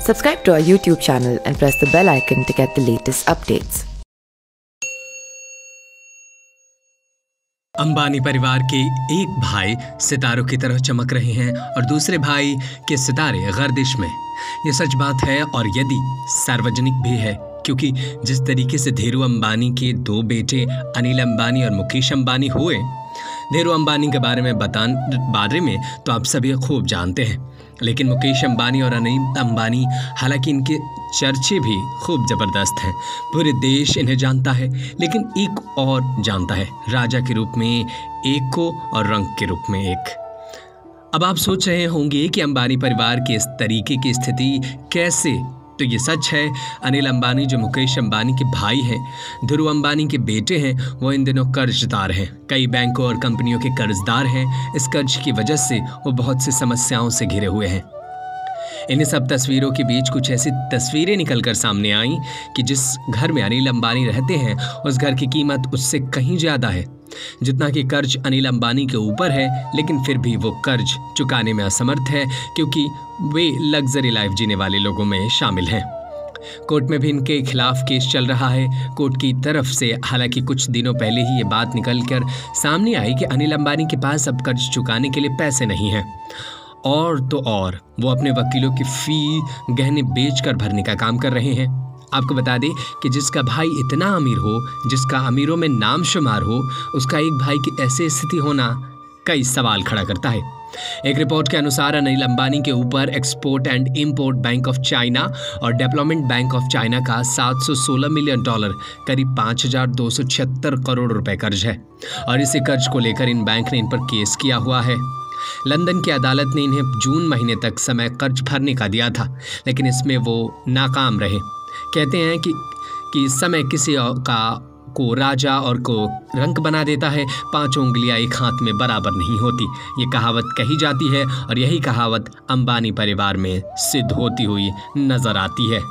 Subscribe to our YouTube channel and press the bell icon to get the latest updates. Ambani परिवार के एक भाई सितारों की तरह चमक रहे हैं और दूसरे भाई के सितारे गर्दिश में। ये सच बात है और यदि सार्वजनिक भी है, क्योंकि जिस तरीके से धीरू अंबानी के दो बेटे अनिल अंबानी और मुकेश अंबानी हुए। धीरू अंबानी के बारे में तो आप सभी खूब जानते हैं, लेकिन मुकेश अंबानी और अनिल अंबानी हालांकि इनके चर्चे भी खूब ज़बरदस्त हैं। पूरे देश इन्हें जानता है, लेकिन एक और जानता है, राजा के रूप में एक को और रंग के रूप में एक। अब आप सोच रहे होंगे कि अंबानी परिवार की इस तरीके की स्थिति कैसे? तो ये सच है, अनिल अंबानी जो मुकेश अंबानी के भाई हैं, धीरू अंबानी के बेटे हैं, वो इन दिनों कर्जदार हैं। कई बैंकों और कंपनियों के कर्जदार हैं। इस कर्ज की वजह से वो बहुत सी समस्याओं से घिरे हुए हैं। इन्हीं सब तस्वीरों के बीच कुछ ऐसी तस्वीरें निकलकर सामने आईं कि जिस घर में अनिल अंबानी रहते हैं उस घर की कीमत उससे कहीं ज़्यादा है जितना कि कर्ज अनिल अंबानी के ऊपर है, लेकिन फिर भी वो कर्ज चुकाने में असमर्थ है क्योंकि वे लग्जरी लाइफ जीने वाले लोगों में शामिल हैं। कोर्ट में भी इनके खिलाफ केस चल रहा है। कोर्ट की तरफ से हालांकि कुछ दिनों पहले ही ये बात निकलकर सामने आई कि अनिल अंबानी के पास अब कर्ज चुकाने के लिए पैसे नहीं हैं, और तो और वो अपने वकीलों की फ़ी गहने बेचकर भरने का काम कर रहे हैं। आपको बता दें कि जिसका भाई इतना अमीर हो, जिसका अमीरों में नाम शुमार हो, उसका एक भाई की ऐसी स्थिति होना कई सवाल खड़ा करता है। एक रिपोर्ट के अनुसार अनिल अंबानी के ऊपर export and import bank of China और डेवलपमेंट बैंक ऑफ चाइना का $716 मिलियन करीब 5,276 करोड़ रुपए कर्ज है, और इसी कर्ज को लेकर इन बैंक ने इन पर केस किया हुआ है। लंदन की अदालत ने इन्हें जून महीने तक समय कर्ज भरने का दिया था, लेकिन इसमें वो नाकाम रहे। कहते हैं कि इस समय किसी को राजा और को रंक बना देता है, 5 उंगलियां एक हाथ में बराबर नहीं होती। ये कहावत कही जाती है और यही कहावत अंबानी परिवार में सिद्ध होती हुई नजर आती है।